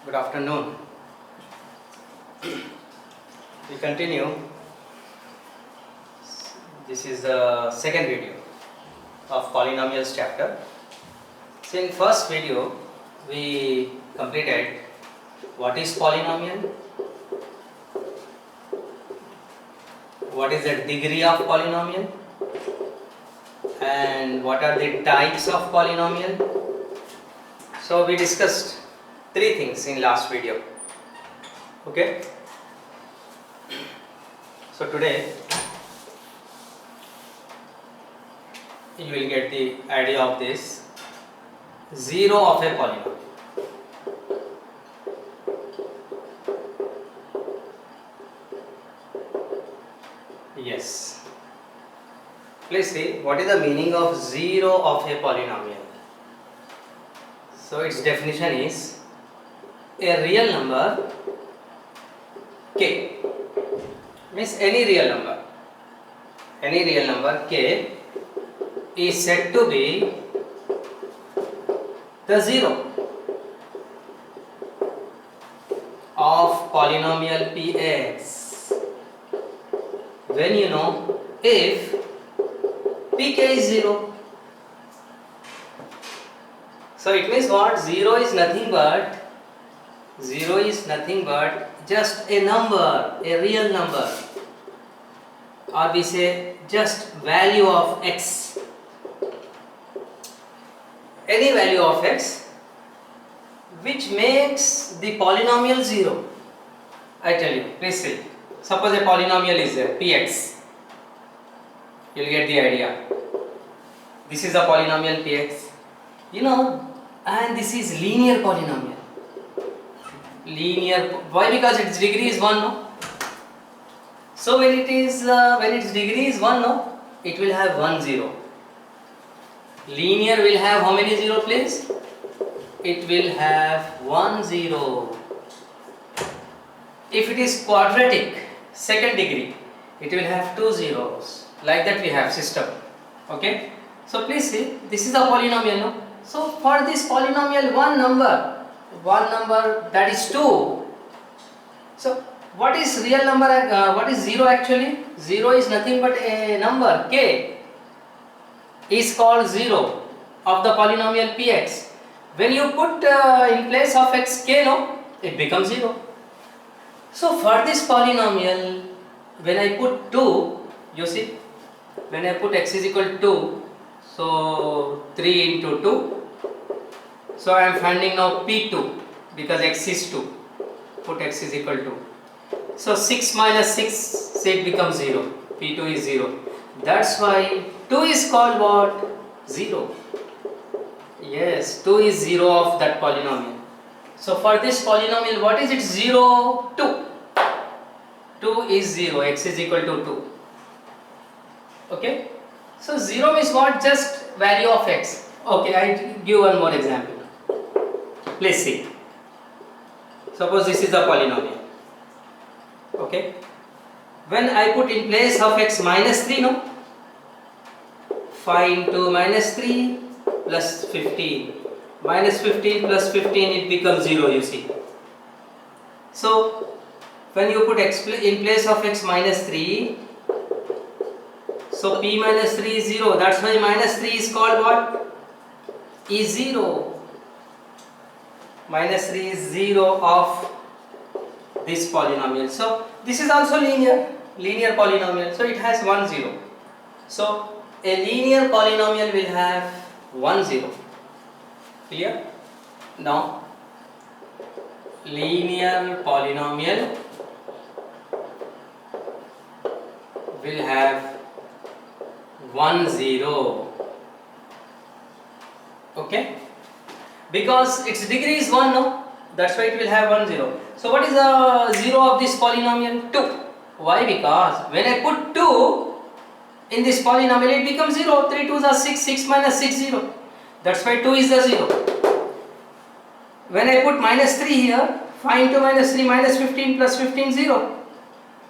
Good afternoon. We continue. This is the second video of polynomials chapter. So in first video we completed what is polynomial, what is the degree of polynomial, and what are the types of polynomial. So we discussed three things in last video. Okay. So today you will get the idea of this zero of a polynomial. Yes. Please see what is the meaning of zero of a polynomial. So its definition is a real number k, means any real number k is said to be the zero of polynomial px when you know if pk is 0. So it means what? 0 is nothing but just a number, a real number, or we say just value of x, any value of x which makes the polynomial 0. I tell you, please see, suppose a polynomial is there, px, you will get the idea. This is a polynomial px, and this is linear polynomial. Why? Because its degree is 1, no? So when its degree is 1, no, it will have 1 0. Linear will have how many 0, please? It will have 1 0. If it is quadratic, second degree, it will have 2 zeros. Like that we have system. Okay? So please see, this is a polynomial, no? So for this polynomial one number that is 2. So what is real number? What is 0 actually? 0 is nothing but a number k is called 0 of the polynomial px. When you put in place of x k, no, it becomes 0. So for this polynomial, when I put 2, you see, when I put x is equal to 2, so 3 into 2, so I am finding now p2 because x is 2, put x is equal to, so 6 minus 6, say it becomes 0, p2 is 0. That's why 2 is called what? 0. Yes, 2 is 0 of that polynomial. So for this polynomial, what is it? 0, 2. 2 is 0, x is equal to 2. Okay? So 0 is what? Just value of x. Okay, I give one more example. Please see. Suppose this is a polynomial. Okay? When I put in place of x minus 3, no? 5 into minus 3 plus 15. Minus 15 plus 15, it becomes 0, you see. So when you put x in place of x minus 3, so p minus 3 is 0. That's why minus 3 is called what? Is 0. Minus 3 is 0 of this polynomial. So this is also linear polynomial. So it has 1 0. So a linear polynomial will have 1 0. Clear? Now linear polynomial will have 1 0. Okay? Because its degree is 1, no? That's why it will have 1 0. So what is the 0 of this polynomial? 2. Why? Because when I put 2 in this polynomial, it becomes 0. 3 2s are 6, 6 minus 6 0. That's why 2 is the 0. When I put minus 3 here, 5 into minus 3 minus 15 plus 15 0.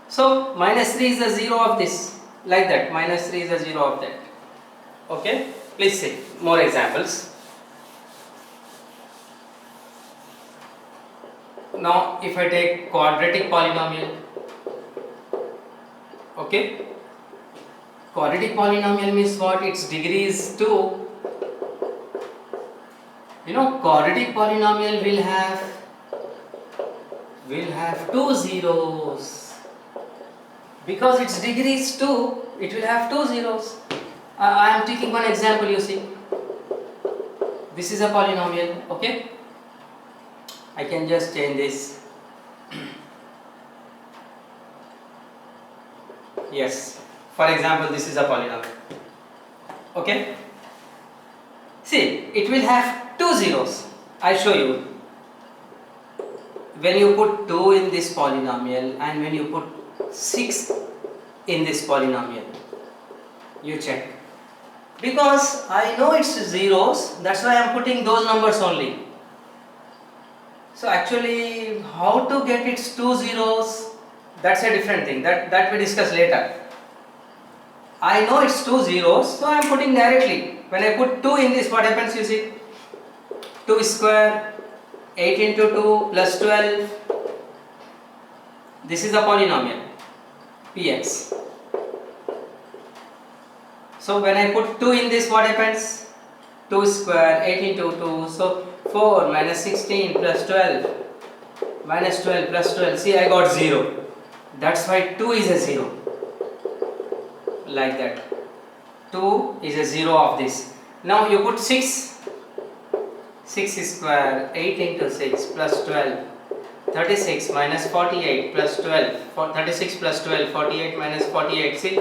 So minus 3 is the 0 of this. Like that, minus 3 is the 0 of that. Okay? Please see more examples. Now if I take quadratic polynomial, okay, quadratic polynomial means what? Its degree is 2. You know, quadratic polynomial will have two zeros. Because its degree is 2, it will have two zeros. I am taking one example, you see. This is a polynomial, okay? I can just change this. Yes, for example, this is a polynomial, okay? See, it will have two zeros. I show you. When you put 2 in this polynomial and when you put 6 in this polynomial, you check. Because I know it's zeros, that's why I am putting those numbers only. So actually, how to get its two zeros, that's a different thing, that we discuss later. I know it's two zeros, so I am putting directly. When I put 2 in this, what happens, you see? 2 square, 8 into 2 plus 12. This is a polynomial, Px. So when I put 2 in this, what happens? 2 square, 8 into 2, so 4 minus 16 plus 12 minus 12 plus 12. See, I got 0. That's why 2 is a 0. Like that. 2 is a 0 of this. Now you put 6. 6 square, 8 into 6 plus 12. 36 minus 48 plus 12. 36 plus 12, 48 minus 48. See?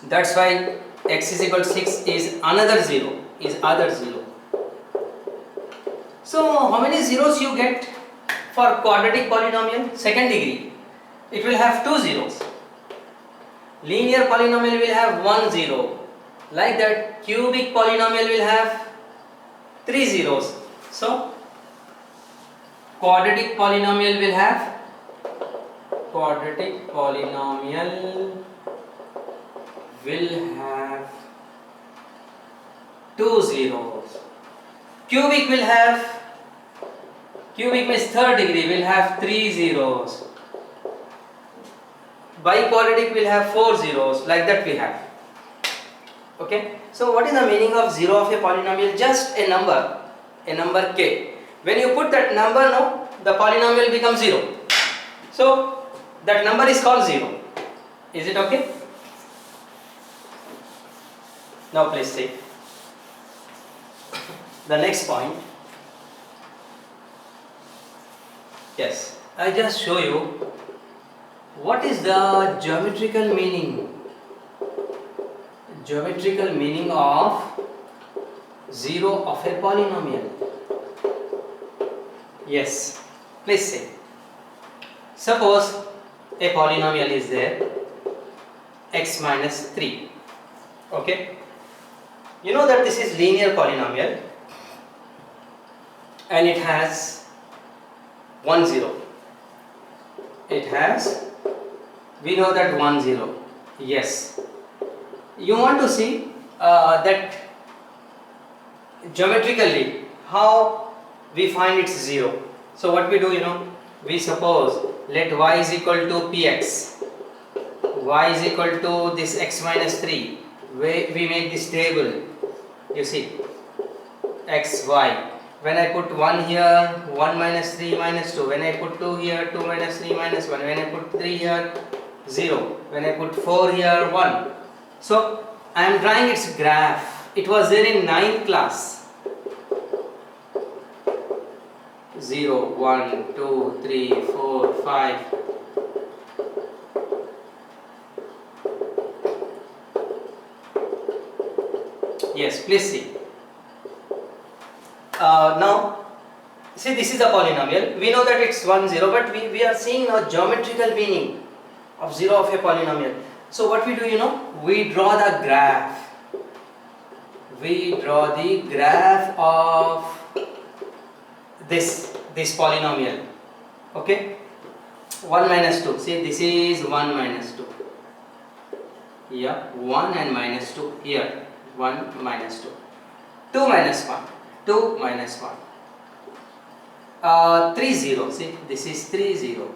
That's why x is equal to 6 is another 0. Is other 0. So how many zeros you get for quadratic polynomial? Second degree. It will have two zeros. Linear polynomial will have 1 0. Like that, cubic polynomial will have 3 zeros. So quadratic polynomial will have two zeros. Cubic means third degree will have 3 zeros. Biquadratic will have 4 zeros. Like that we have. Okay. So what is the meaning of 0 of a polynomial? Just a number k. When you put that number, no, the polynomial becomes 0. So that number is called 0. Is it okay? Now please see. The next point. Yes, I just show you what is the geometrical meaning of 0 of a polynomial. Yes, please see. Suppose a polynomial is there, x minus 3. Okay, you know that this is linear polynomial and it has 1 0. It has, we know that 1 0. Yes, you want to see that geometrically how we find its 0. So what we do, you know, we suppose let y is equal to px, y is equal to this x minus 3. We make this table, you see, x, y. When I put 1 here, 1 minus 3 minus 2. When I put 2 here, 2 minus 3 minus 1. When I put 3 here, 0. When I put 4 here, 1. So I am drawing its graph. It was there in 9th class. 0, 1, 2, 3, 4, 5. Yes, please see. Now, see, this is a polynomial. We know that it's 1 0, but we are seeing now geometrical meaning of 0 of a polynomial. So what we do, you know, we draw the graph. We draw the graph of this polynomial. Okay, 1 minus 2. See, this is 1 minus 2. Yeah, 1 and minus 2 here. 1 minus 2. 2 minus 1. 2 minus 1. 3 0. See, this is 3 0.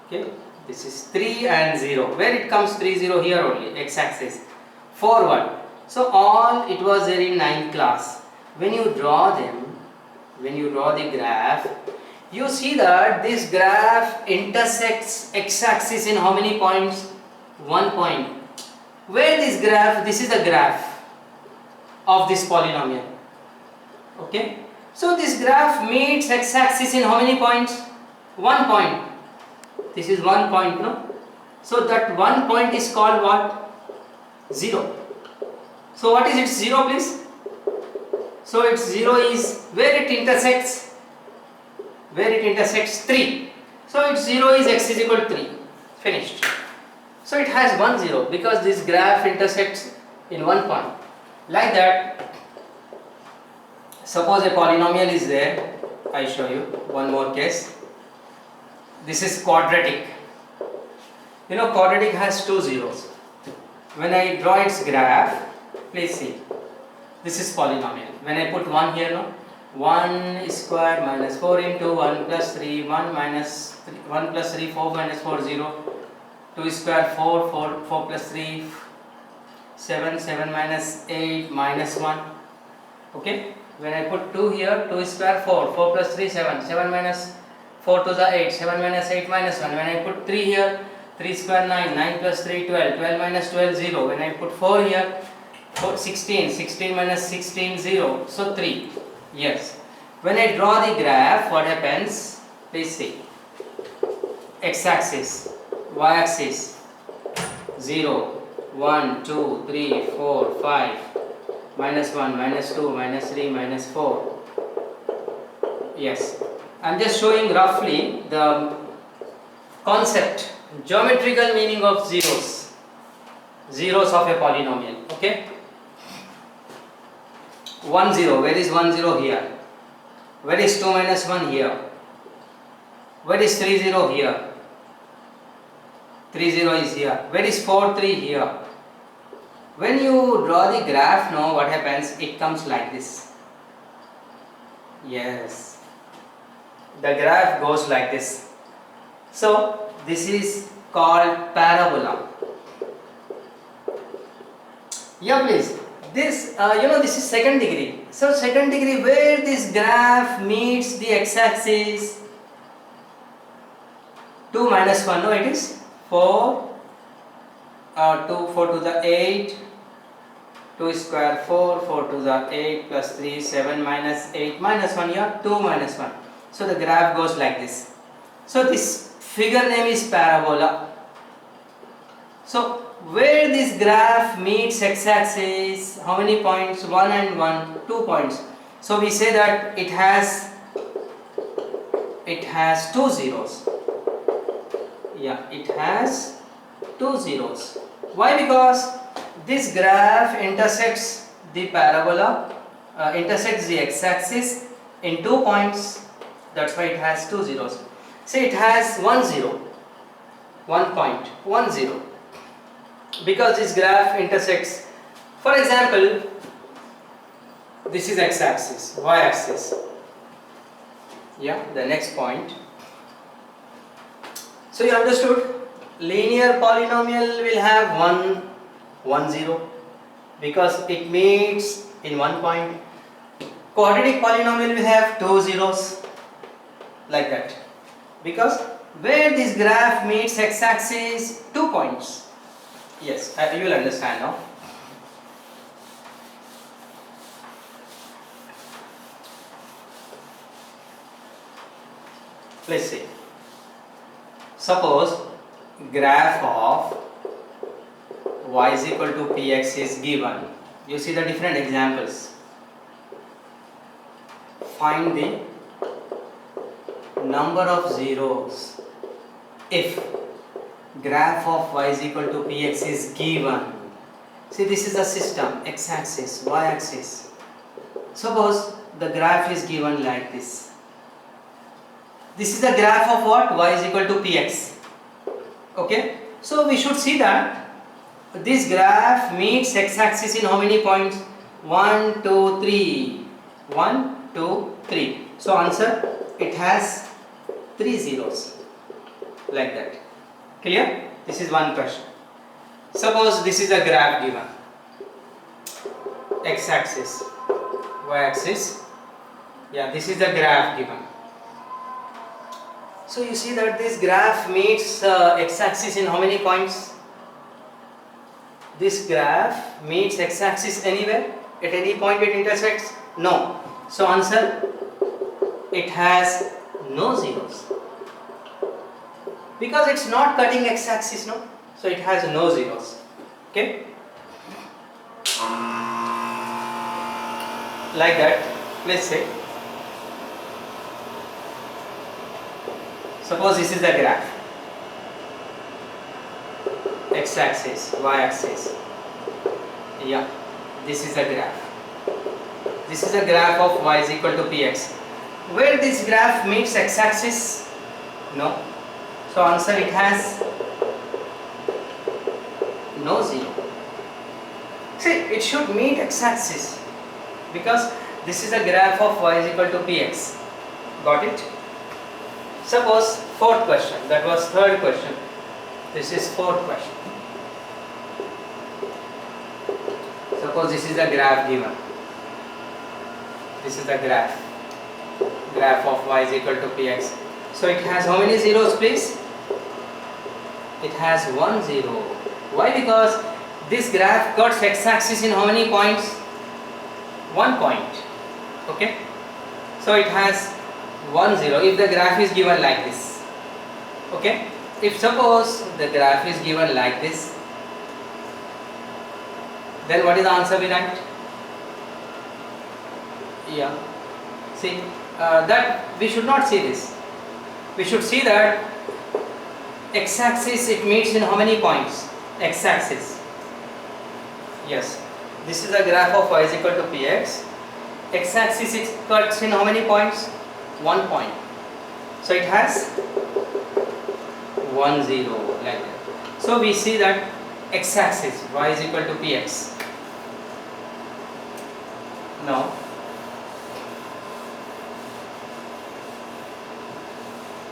Okay, this is 3 and 0. Where it comes 3 0? Here only, x-axis. 4 1. So all it was there in 9th class. When you draw them, when you draw the graph, you see that this graph intersects x-axis in how many points? 1 point. Where this graph, this is the graph of this polynomial. Okay, so this graph meets x-axis in how many points? 1 point. This is 1 point, no? So that 1 point is called what? 0. So what is its 0, please? So its 0 is where it intersects. Where it intersects 3. So its 0 is x is equal to 3. Finished. So it has 1 0 because this graph intersects in 1 point. Like that, suppose a polynomial is there. I show you one more case. This is quadratic. You know, quadratic has 2 zeros. When I draw its graph, please see. This is polynomial. When I put 1 here, no? 1 square minus 4 into 1 plus 3, 1 minus 3, 1 plus 3, 4 minus 4, 0. 2 square 4, 4 plus 3, 7, 7 minus 8 minus 1. Okay? When I put 2 here, 2 square 4, 4 plus 3, 7, 7 minus 4 to the 8, 7 minus 8 minus 1. When I put 3 here, 3 square 9, 9 plus 3, 12, 12 minus 12, 0. When I put 4 here, 4, 16, 16 minus 16, 0. So 3. Yes. When I draw the graph, what happens? Please see. X-axis, y-axis, 0, 1, 2, 3, 4, 5, minus 1, minus 2, minus 3, minus 4. Yes. I am just showing roughly the concept, geometrical meaning of zeros. Zeros of a polynomial. Okay? 1 0. Where is 1 0 here? Where is 2 minus 1 here? Where is 3 0 here? 3 0 is here. Where is 4 3 here? When you draw the graph, now what happens? It comes like this. Yes. The graph goes like this. So this is called parabola. Yeah, please. This, this is second degree. So second degree, where this graph meets the x-axis, 2 minus 1, no, it is 4, 2, 4 to the 8, 2 square 4, 4 to the 8 plus 3, 7 minus 8 minus 1 here, 2 minus 1. So the graph goes like this. So this figure name is parabola. So where this graph meets x-axis, how many points? 1 and 1, 2 points. So we say that it has 2 zeros. Yeah, it has 2 zeros. Why? Because this graph intersects the parabola, intersects the x-axis in 2 points. That's why it has 2 zeros. Say it has 1 0, 1 point, 1 0. Because this graph intersects, for example, this is x-axis, y-axis. Yeah, the next point. So you understood? Linear polynomial will have 1, 1 0 because it meets in 1 point. Quadratic polynomial will have 2 zeros like that because where this graph meets x-axis, 2 points. Yes, you will understand now. Let's see. Suppose graph of y is equal to px is given. You see the different examples. Find the number of zeros if graph of y is equal to px is given. See, this is the system, x-axis, y-axis. Suppose the graph is given like this. This is the graph of what? Y is equal to px. Okay, so we should see that this graph meets x-axis in how many points? 1, 2, 3. 1, 2, 3. So answer, it has 3 zeros like that. Clear? This is one question. Suppose this is a graph given. X-axis, Y-axis. Yeah, this is the graph given. So you see that this graph meets x-axis in how many points? This graph meets x-axis anywhere? At any point it intersects? No. So answer, it has no zeros. Because it's not cutting x-axis, no? So it has no zeros. Okay? Like that, let's say. Suppose this is the graph. X-axis, Y-axis. Yeah, this is the graph. This is a graph of y is equal to px. Where this graph meets x-axis? No. So answer, it has no zero. See, it should meet x-axis because this is a graph of y is equal to px. Got it? Suppose fourth question, that was third question. This is fourth question. Suppose this is the graph given. This is the graph of y is equal to px. So it has how many zeros, please? It has 1 0. Why? Because this graph cuts x-axis in how many points? 1 point. Okay? So it has 1 0 if the graph is given like this. Okay? If suppose the graph is given like this, then what is the answer we write? Yeah. See, that we should not see this. We should see that x-axis it meets in how many points? X-axis. Yes. This is a graph of y is equal to px. X-axis it cuts in how many points? 1 point. So it has 1 0 like that. So we see that x-axis y is equal to px. Now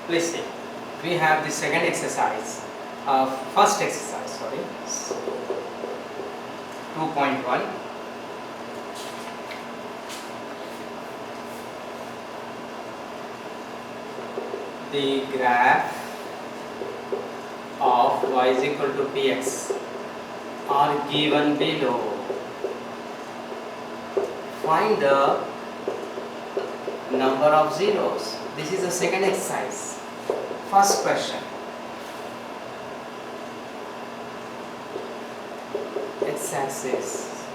please see, we have the second exercise, first exercise, sorry, 2.1. The graph of y is equal to px are given below. Find the number of zeros. This is the second exercise. First question. X-axis,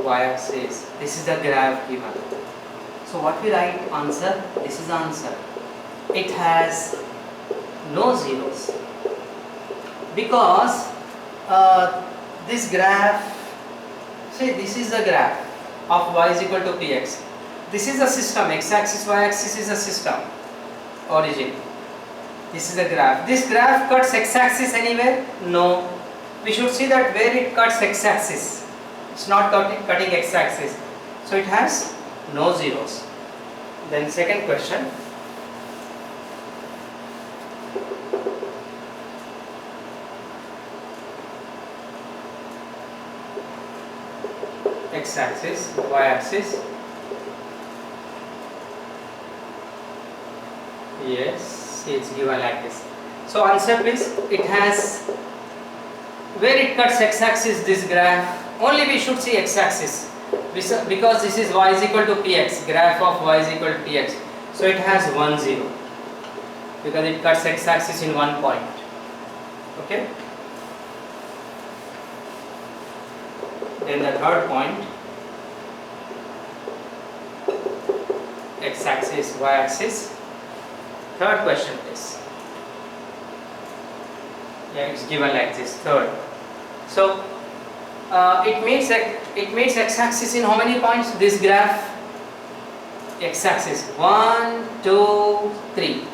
Y-axis. This is the graph given. So what we write? Answer. This is the answer. It has no zeros because this graph, see, this is the graph of y is equal to px. This is the system, x-axis, y-axis is a system, origin. This is the graph. This graph cuts x-axis anywhere? No. We should see that where it cuts x-axis. It's not cutting x-axis. So it has no zeros. Then second question. X-axis, y-axis. Yes, it's given like this. So answer please. It has, where it cuts x-axis, this graph, only we should see x-axis because this is y is equal to px, graph of y is equal to px. So it has 1 0 because it cuts x-axis in 1 point. Okay. Then the third point, x-axis, y-axis. Third question please. Yeah, it's given like this. Third. So it meets x-axis in how many points? This graph, x-axis 1, 2, 3.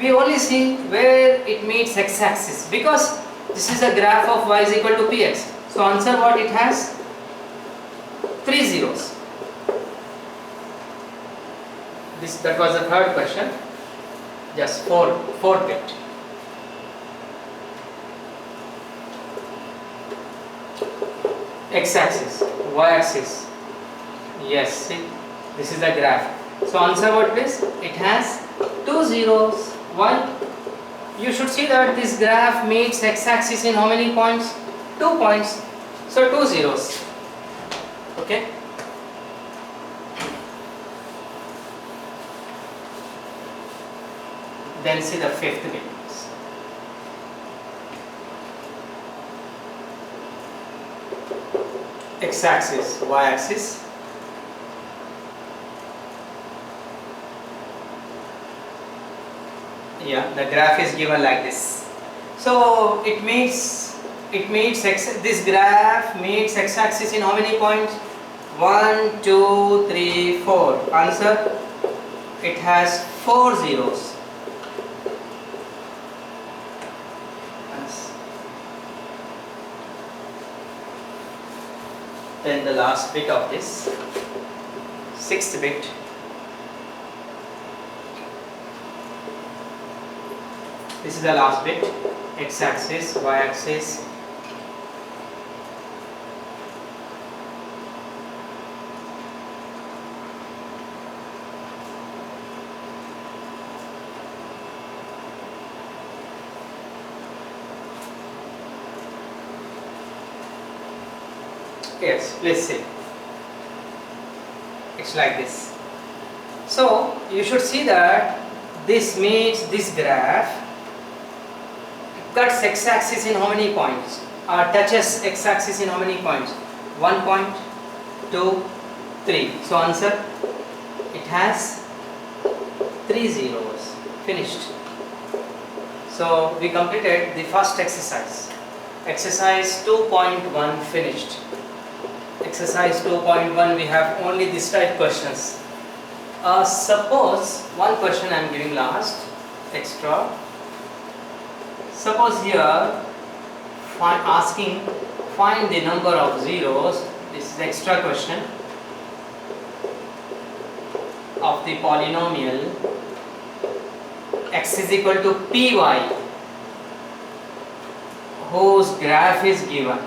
We only see where it meets x-axis because this is a graph of y is equal to px. So answer what it has? 3 zeros. that was the third question. Just 4 bit. X-axis, Y-axis. Yes, see, this is the graph. So answer what please? It has 2 zeros. Why? You should see that this graph meets X-axis in how many points? 2 points. So 2 zeros. Okay. Then see the fifth bit. X-axis, Y-axis. Yeah, the graph is given like this. So it meets this graph meets X-axis in how many points? 1, 2, 3, 4. Answer: it has 4 zeros. Then the last bit of this, 6th bit. This is the last bit. X-axis, Y-axis. Yes, please see. It's like this. So you should see that this meets this graph cuts X-axis in how many points? Or touches X-axis in how many points? 1 point, 2, 3. So answer: it has 3 zeros. Finished. So we completed the first exercise. Exercise 2.1 finished. Exercise 2.1, we have only this type questions. Suppose one question I am giving last, extra. Suppose here find the number of zeros. This is extra question of the polynomial x is equal to py whose graph is given.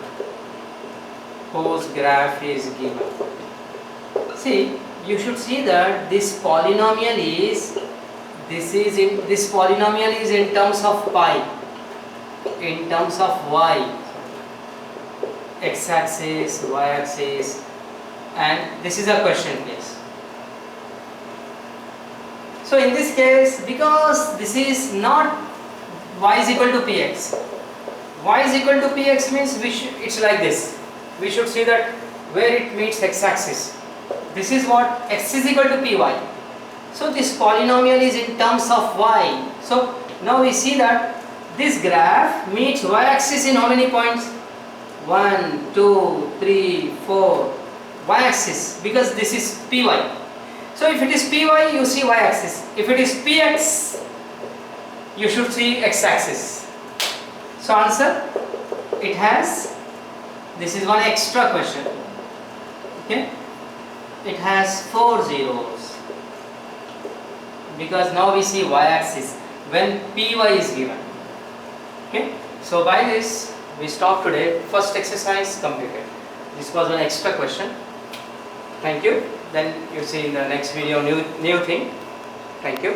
See, you should see that this polynomial is in terms of pi, in terms of y, x-axis, y-axis, and this is a question case. So in this case, because this is not y is equal to px, y is equal to px means it's like this. We should see that where it meets x-axis. This is what x is equal to py. So this polynomial is in terms of y. So now we see that this graph meets y-axis in how many points? 1, 2, 3, 4. Y-axis, because this is py. So if it is py, you see y-axis. If it is px, you should see x-axis. So answer: it has. This is one extra question. Okay, it has 4 zeros because now we see y-axis when py is given. Okay, so by this we stop today. First exercise completed. This was an extra question. Thank you. Then you see in the next video new thing. Thank you.